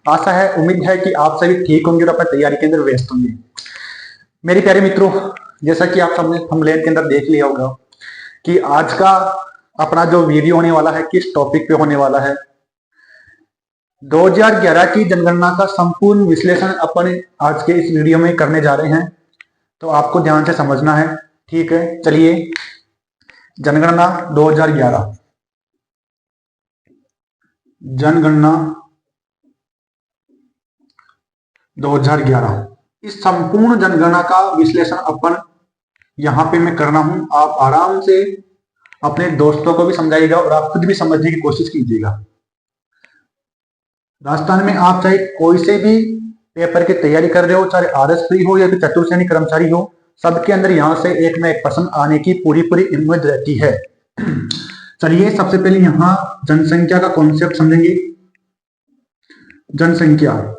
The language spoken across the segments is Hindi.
आशा है, उम्मीद है कि आप सभी ठीक होंगे और अपनी तैयारी के अंदर व्यस्त होंगे। मेरे प्यारे मित्रों, जैसा कि आप सबने थंबनेल के अंदर देख लिया होगा कि आज का अपना जो वीडियो होने वाला है किस टॉपिक पे होने वाला है। 2011 की जनगणना का संपूर्ण विश्लेषण अपन आज के इस वीडियो में करने जा रहे हैं, तो आपको ध्यान से समझना है। ठीक है, चलिए। जनगणना 2011, जनगणना 2011, इस संपूर्ण जनगणना का विश्लेषण अपन यहां पे मैं कर रहा हूं। आप आराम से अपने दोस्तों को भी समझाइएगा और आप खुद भी समझने की कोशिश कीजिएगा। राजस्थान में आप चाहे कोई से भी पेपर की तैयारी कर रहे हो, चाहे RS हो या फिर चतुर्थ श्रेणी कर्मचारी हो, सबके अंदर यहां से एक ना एक प्रश्न आने की पूरी उम्मीद रहती है। चलिए, सबसे पहले यहां जनसंख्या का कॉन्सेप्ट समझेंगे। जनसंख्या,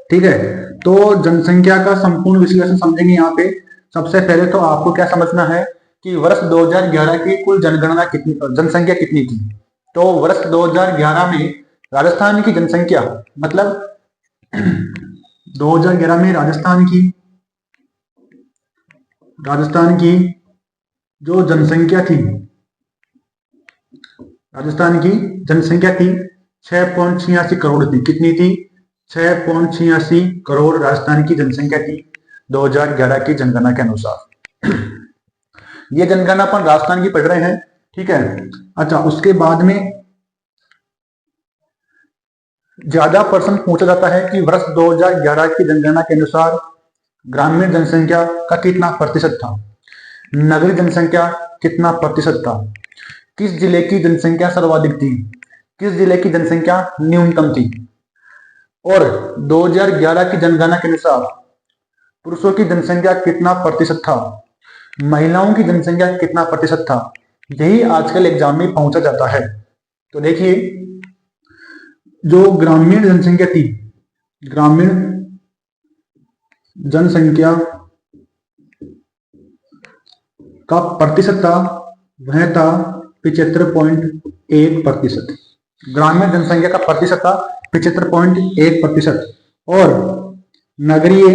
ठीक है, तो जनसंख्या का संपूर्ण विश्लेषण समझेंगे। यहाँ पे सबसे पहले तो आपको क्या समझना है कि वर्ष 2011 की कुल जनसंख्या कितनी थी। तो वर्ष 2011 में राजस्थान की जनसंख्या, मतलब 2011 में राजस्थान की जो जनसंख्या थी, राजस्थान की जनसंख्या थी 6.86 करोड़ थी। कितनी थी? 6.86 करोड़ राजस्थान की जनसंख्या थी 2011 की जनगणना के अनुसार। ये जनगणना अपन राजस्थान की पढ़ रहे हैं, ठीक है। अच्छा, उसके बाद में ज्यादा प्रश्न पूछा जाता है कि वर्ष 2011 की जनगणना के अनुसार ग्रामीण जनसंख्या का कितना प्रतिशत था, नगरीय जनसंख्या कितना प्रतिशत था, किस जिले की जनसंख्या सर्वाधिक थी, किस जिले की जनसंख्या न्यूनतम थी, और 2011 की जनगणना के अनुसार पुरुषों की जनसंख्या कितना प्रतिशत था, महिलाओं की जनसंख्या कितना प्रतिशत था। यही आजकल एग्जाम में पूछा जाता है। तो देखिए, जो ग्रामीण जनसंख्या थी, ग्रामीण जनसंख्या का प्रतिशत था, वह था 75.1%। ग्रामीण जनसंख्या का प्रतिशत था 75.1%। और नगरीय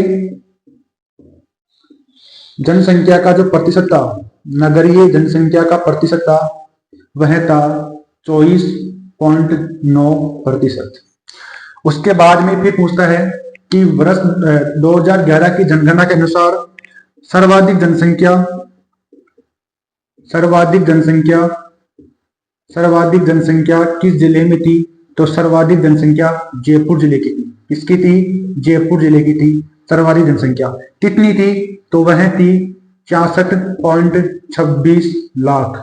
जनसंख्या का जो प्रतिशत था, नगरीय जनसंख्या का प्रतिशत था, वह था 24.9%। उसके बाद में फिर पूछता है कि वर्ष 2011 की जनगणना के अनुसार सर्वाधिक जनसंख्या किस जिले में थी। तो सर्वाधिक जनसंख्या जयपुर जिले की थी। किसकी थी? जयपुर जिले की थी सर्वाधिक जनसंख्या। कितनी थी? तो वह थी 66.26 लाख।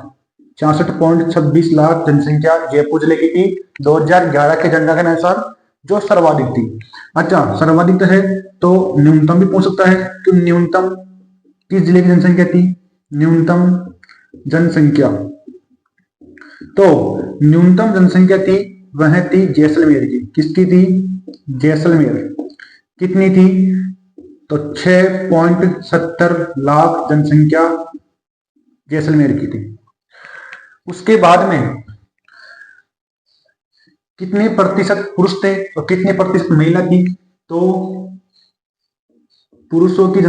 66.26 लाख जनसंख्या जयपुर जिले की थी 2011 के जनगणना के अनुसार, जो सर्वाधिक थी। अच्छा, सर्वाधिक तो है, तो न्यूनतम भी पूछ सकता है कि न्यूनतम किस जिले की जनसंख्या थी। न्यूनतम जनसंख्या, तो न्यूनतम जनसंख्या थी, वह थी जैसलमेर की। किसकी थी? जैसलमेर। कितनी थी? तो 6.70 लाख जनसंख्या जैसलमेर की थी। उसके बाद में कितने प्रतिशत पुरुष थे और कितने प्रतिशत महिला थी। तो पुरुषों की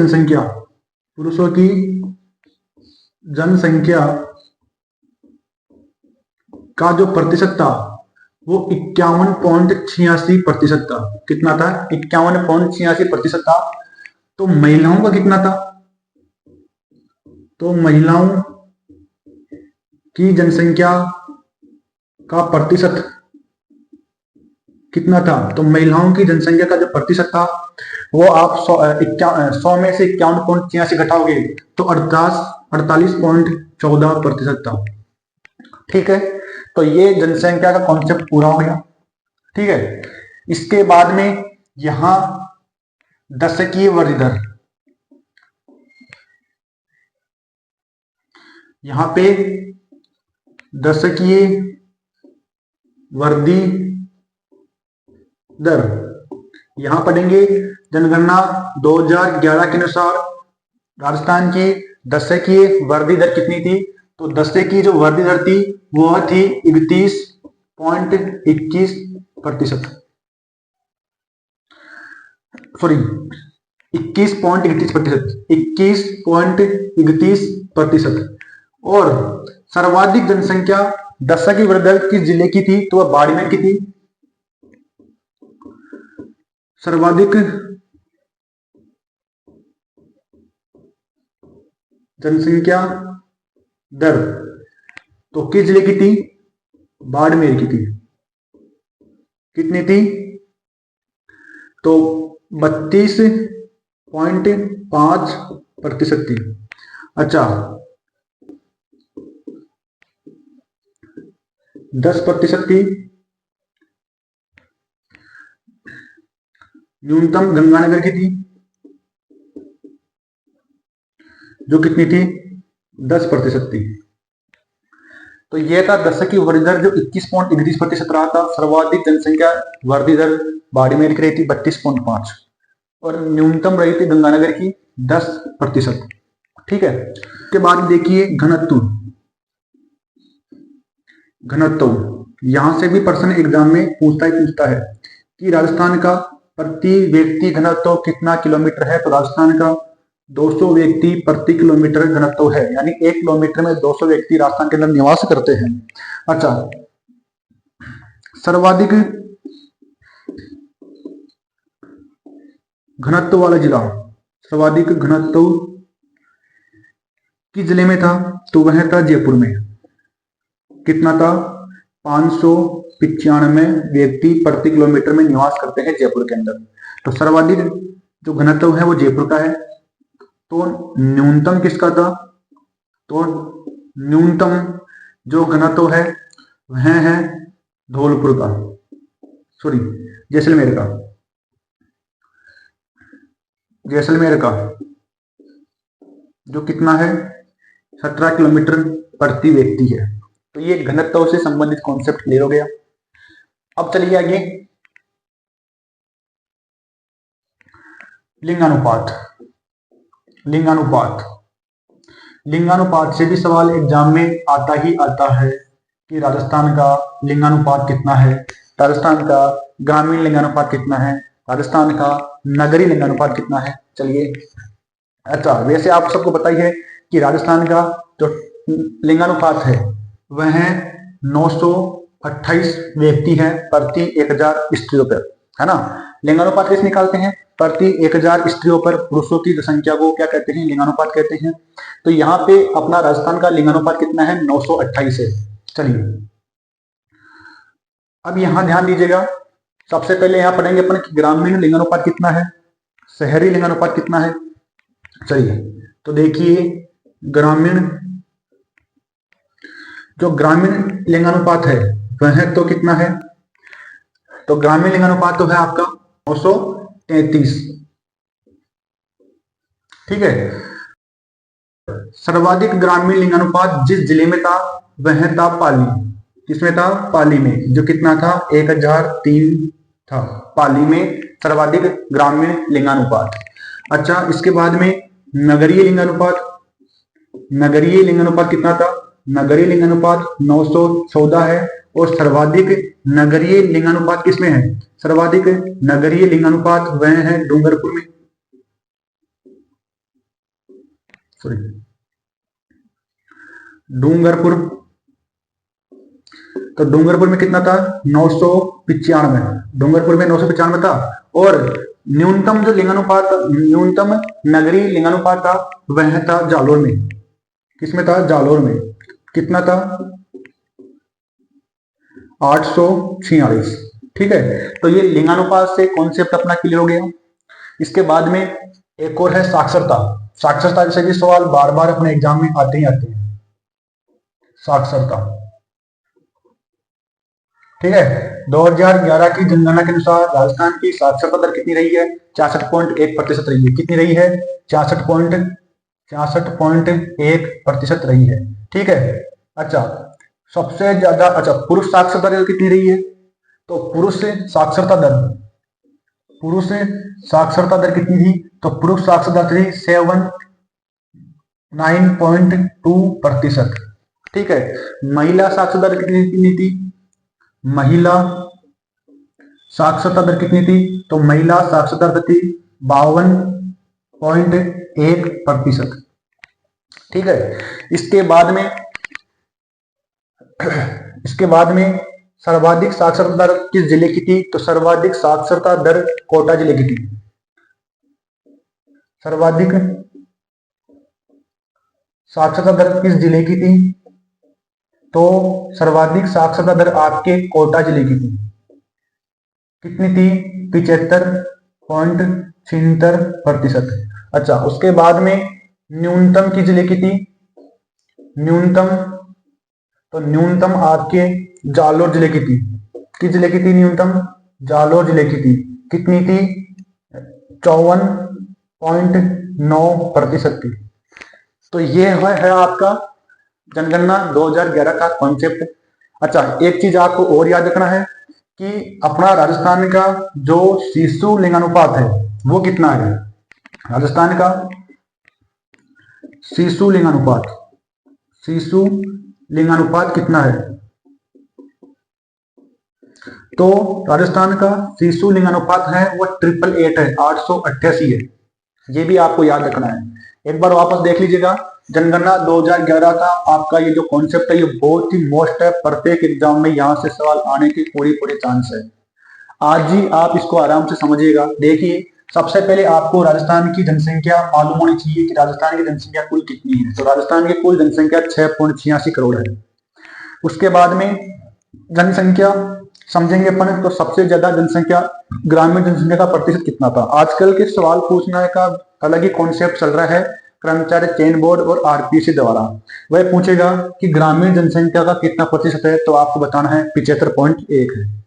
जनसंख्या का जो प्रतिशत था वो 51.86% था। कितना था? 51.86% था। तो महिलाओं का कितना था? तो महिलाओं की जनसंख्या का प्रतिशत कितना था? तो महिलाओं की जनसंख्या का जो प्रतिशत था वो आप 100 में से 51.86 घटाओगे तो 48.14% था। ठीक है, तो ये जनसंख्या का कॉन्सेप्ट पूरा हो गया। ठीक है, इसके बाद में यहां दशकीय वृद्धि दर, यहां पे दशकीय वृद्धि दर यहां पढ़ेंगे। जनगणना 2011 के अनुसार राजस्थान की दशकीय वृद्धि दर कितनी थी। तो दशे की जो वृद्धि दर थी वह थी 31.21%। सॉरी 21.31%, 21.31%। और सर्वाधिक जनसंख्या दशक की वृद्धि किस जिले की थी? तो वह बाड़मेर की थी। सर्वाधिक जनसंख्या दर तो किस जिले की थी? बाड़मेर की थी। कितनी थी? तो 32.5% थी। अच्छा, 10% थी। न्यूनतम गंगानगर की थी, जो कितनी थी? 10% थी। तो यह था दशक की वृद्धि दर जो 21.31% रहा था। सर्वाधिक जनसंख्या वृद्धि दर बाड़मेर की रही थी 32.5 और न्यूनतम रही थी गंगानगर की 10%। ठीक है। उसके बाद देखिए घनत्व। यहां से भी प्रश्न एग्जाम में पूछता है कि राजस्थान का प्रति व्यक्ति घनत्व कितना किलोमीटर है? तो राजस्थान का 200 व्यक्ति प्रति किलोमीटर घनत्व है, यानी 1 किलोमीटर में 200 व्यक्ति राजस्थान के अंदर निवास करते हैं। अच्छा, सर्वाधिक घनत्व वाला जिला, सर्वाधिक घनत्व किस जिले में था? तो वह था जयपुर में। कितना था? 595 व्यक्ति प्रति किलोमीटर में निवास करते हैं जयपुर के अंदर। तो सर्वाधिक जो घनत्व है वो जयपुर का है। तो न्यूनतम किसका था? तो न्यूनतम जो घनत्व है वह है धौलपुर का, सॉरी जैसलमेर का, जो कितना है? 17 किलोमीटर प्रति व्यक्ति है। तो ये घनत्व से संबंधित कॉन्सेप्ट क्लियर हो गया। अब चलिए आगे, लिंगानुपात से भी सवाल एग्जाम में आता है कि राजस्थान का लिंगानुपात कितना है, राजस्थान का ग्रामीण लिंगानुपात कितना है, राजस्थान का नगरीय लिंगानुपात कितना है। चलिए, अच्छा, वैसे आप सबको पता ही है कि राजस्थान का जो लिंगानुपात है वह 928 व्यक्ति है प्रति 1000 स्त्रियों पर, है ना। लिंगानुपात कैसे निकालते हैं? प्रति 1000 स्त्रियों पर पुरुषों की संख्या को क्या कहते हैं? लिंगानुपात कहते हैं। तो यहाँ पे अपना राजस्थान का लिंगानुपात कितना है? 928 है। चलिए, अब यहां ध्यान दीजिएगा। सबसे पहले यहां पढ़ेंगे अपन कि ग्रामीण लिंगानुपात कितना है, शहरी लिंगानुपात कितना है। चलिए, तो देखिए जो ग्रामीण लिंगानुपात है वह तो कितना है? तो ग्रामीण लिंगानुपात तो है आपका 933। ठीक है। सर्वाधिक ग्रामीण लिंगानुपात जिस जिले में था वह था पाली। किसमें था? पाली में, जो कितना था? 1003 था। पाली में सर्वाधिक ग्रामीण लिंगानुपात। अच्छा, इसके बाद में नगरीय लिंगानुपात कितना था? नगरीय लिंगानुपात 914 है। और सर्वाधिक नगरीय लिंगानुपात किसमें है? सर्वाधिक नगरीय लिंगानुपात वह है डूंगरपुर में, सॉरी डूंगरपुर। तो डूंगरपुर में कितना था? 995। डूंगरपुर में 995 था। और न्यूनतम जो लिंगानुपात, न्यूनतम नगरीय लिंगानुपात था वह था जालोर में। किसमें था? जालोर में। कितना था? 846। ठीक है। तो ये लिंगानुपात से कॉन्सेप्ट अपना क्लियर हो गया। इसके बाद में एक और है साक्षरता। साक्षरता से भी सवाल बार बार अपने एग्जाम में आते ही आते हैं। साक्षरता, ठीक है। 2011 की जनगणना के अनुसार राजस्थान की साक्षरता दर कितनी रही है? 66.1% रही है। कितनी रही है? 66.1% रही है। ठीक है। अच्छा, सबसे ज्यादा, अच्छा, पुरुष साक्षरता दर कितनी रही है? तो पुरुष साक्षरता दर कितनी थी? तो पुरुष साक्षरता थी 79.2%। ठीक है। महिला साक्षरता दर कितनी थी? महिला साक्षरता दर कितनी थी? तो महिला साक्षरता दर थी 52.1%। ठीक है। इसके बाद में सर्वाधिक साक्षरता दर किस जिले की थी? तो सर्वाधिक साक्षरता दर कोटा जिले की थी। सर्वाधिक साक्षरता दर किस जिले की थी? तो सर्वाधिक साक्षरता दर आपके कोटा जिले की थी। कितनी थी? 75.76%। अच्छा, उसके बाद में न्यूनतम किस जिले की थी? न्यूनतम आपके जालोर जिले की थी। किस जिले की थी न्यूनतम? जालोर जिले की थी। कितनी थी? 54.9% थी। तो ये है आपका जनगणना 2011 का कॉन्सेप्ट। अच्छा, एक चीज आपको और याद रखना है कि अपना राजस्थान का जो शिशु लिंगानुपात है वो कितना है? राजस्थान का शिशु लिंगानुपात कितना है? तो राजस्थान का शिशु लिंगानुपात है वो 888 है, 888 है। ये भी आपको याद रखना है। एक बार वापस देख लीजिएगा, जनगणना 2011 का आपका ये जो कॉन्सेप्ट है ये बहुत ही मोस्ट है। प्रत्येक एग्जाम में यहाँ से सवाल आने की पूरी चांस है। आज ही आप इसको आराम से समझिएगा। देखिए, सबसे पहले आपको राजस्थान की जनसंख्या मालूम होनी चाहिए कि राजस्थान की जनसंख्या कुल कितनी है। तो राजस्थान की कुल जनसंख्या 6.86 करोड़ है। उसके बाद में जनसंख्या समझेंगे अपन, तो सबसे ज्यादा जनसंख्या ग्रामीण जनसंख्या का प्रतिशत कितना था? आजकल के सवाल पूछने का अलग ही कॉन्सेप्ट चल रहा है कर्मचारी चयन बोर्ड और आरपीएससी द्वारा। वह पूछेगा कि ग्रामीण जनसंख्या का कितना प्रतिशत है, तो आपको बताना है 75.1 है।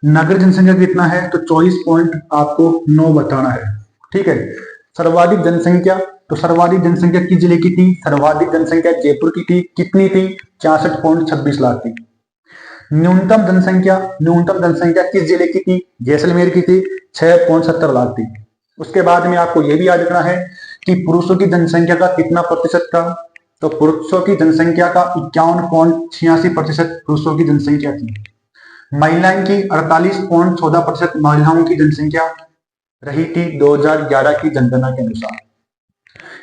नगर जनसंख्या कितना है? तो 24.9 बताना है। ठीक है। सर्वाधिक जनसंख्या, तो सर्वाधिक जनसंख्या किस जिले की थी? सर्वाधिक जनसंख्या जयपुर की थी। कितनी थी? 66.26 लाख थी। न्यूनतम जनसंख्या किस जिले की थी? जैसलमेर की थी, 6.70 लाख थी। उसके बाद में आपको यह भी याद रखना है कि पुरुषों की जनसंख्या का कितना प्रतिशत था? तो पुरुषों की जनसंख्या का 51.86% पुरुषों की जनसंख्या थी। महिलाएं की 48.14% महिलाओं की जनसंख्या रही थी 2011 की जनगणना के अनुसार।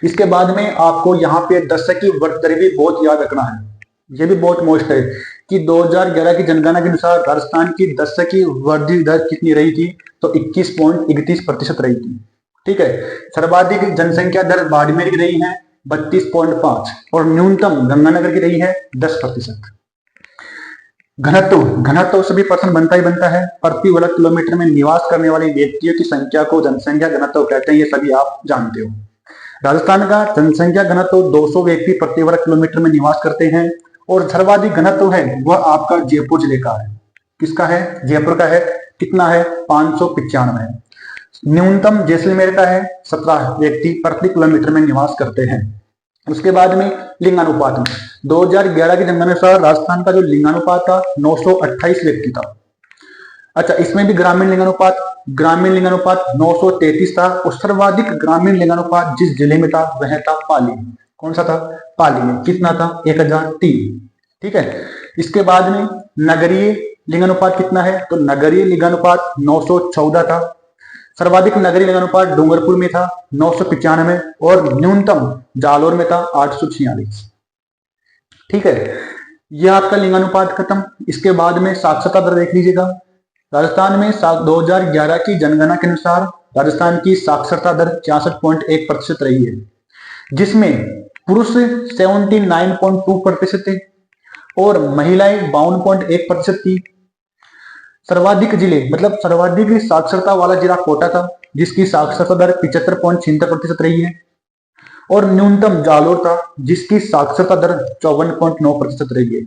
इसके बाद में आपको यहाँ पे दशक की वृद्धि दर भी बहुत याद रखना है। यह भी बहुत मोस्ट है कि 2011 की जनगणना के अनुसार राजस्थान की दशक की वृद्धि दर कितनी रही थी? तो 21.31% रही थी। ठीक है। सर्वाधिक जनसंख्या दर बाड़मेर की रही है 32.5 और न्यूनतम गंगानगर की रही है 10%। घनत्व सभी पर्सन बनता ही बनता है। प्रति वर्ग किलोमीटर में निवास करने वाले व्यक्तियों की संख्या को जनसंख्या घनत्व कहते हैं। ये सभी आप जानते हो। राजस्थान का जनसंख्या घनत्व 200 व्यक्ति प्रति वर्ग किलोमीटर में निवास करते हैं और सर्वाधिक घनत्व है वह आपका जयपुर जिले का है। किसका है? जयपुर का है। कितना है? 595 है। न्यूनतम जैसलमेर का है, 17 व्यक्ति प्रति किलोमीटर में निवास करते हैं। उसके बाद में लिंगानुपात में 2011 की जनगणना अनुसार राजस्थान का जो लिंगानुपात था 928 व्यक्ति था। अच्छा, इसमें भी ग्रामीण लिंगानुपात 933 था और सर्वाधिक ग्रामीण लिंगानुपात जिस जिले में था वह था पाली। कौन सा था? पाली में। कितना था? 1003। ठीक है। इसके बाद में नगरीय लिंगानुपात कितना है? तो नगरीय लिंगानुपात 914 था। सर्वाधिक नगरीय लिंगानुपात डूंगरपुर में था 995 और न्यूनतम जालोर में था 846। ठीक है। यह आपका लिंगानुपात खत्म। इसके बाद में साक्षरता दर देख लीजिएगा। राजस्थान में 2011 की जनगणना के अनुसार राजस्थान की साक्षरता दर 66.1% रही है, जिसमें पुरुष 79.2% थे और महिलाएं 52.1% थी। सर्वाधिक जिले मतलब सर्वाधिक साक्षरता वाला जिला कोटा था, जिसकी साक्षरता दर 75.76% रही है और न्यूनतम जालोर था, जिसकी साक्षरता दर 54.9% रही है।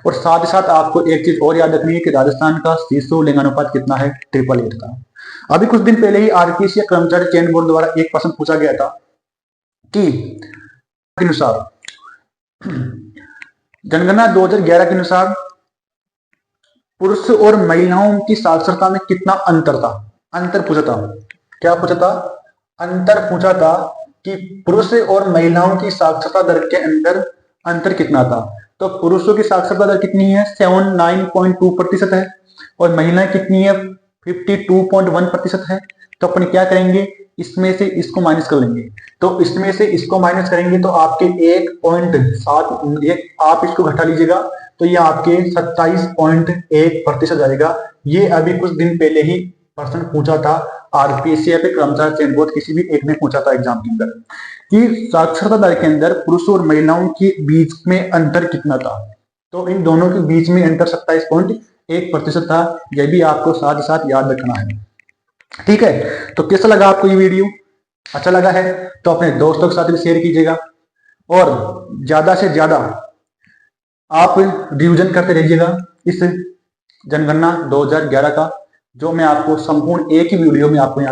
और साथ ही साथ आपको एक चीज और याद रखनी है कि राजस्थान का शिशु लिंगानुपात कितना है? 888 था। अभी कुछ दिन पहले ही आरपीएससी या कर्मचारी चयन बोर्ड द्वारा एक प्रश्न पूछा गया था कि अनुसार जनगणना 2011 के अनुसार पुरुष और महिलाओं की साक्षरता में कितना अंतर था? अंतर पूछा था। क्या पूछा था? अंतर पूछा था कि पुरुष और महिलाओं की साक्षरता दर के अंदर अंतर कितना था। तो पुरुषों की साक्षरता दर कितनी है? 79.2% है और महिलाएं कितनी है? 52.1% है। तो अपन क्या करेंगे, इसमें से इसको माइनस कर लेंगे। तो इसमें से इसको माइनस करेंगे तो आपके 1.7 आप इसको घटा लीजिएगा तो ये आपके 27.1% आएगा। ये अभी कुछ दिन पहले ही प्रश्न पूछा था आरपीएससी या फिर कर्मचारी चयन बोर्ड किसी भी एक ने पूछा था एग्जाम के अंदर कि साक्षरता दर के अंदर पुरुषों और महिलाओं के बीच में अंतर कितना था। तो इन दोनों के बीच में अंतर 27.1% था। यह भी आपको साथ ही साथ याद रखना है। ठीक है, तो कैसा लगा आपको ये वीडियो? अच्छा लगा है तो अपने दोस्तों के साथ भी शेयर कीजिएगा और ज्यादा से ज्यादा आप रिवीजन करते रहिएगा इस जनगणना 2011 का, जो मैं आपको संपूर्ण एक ही वीडियो में आपको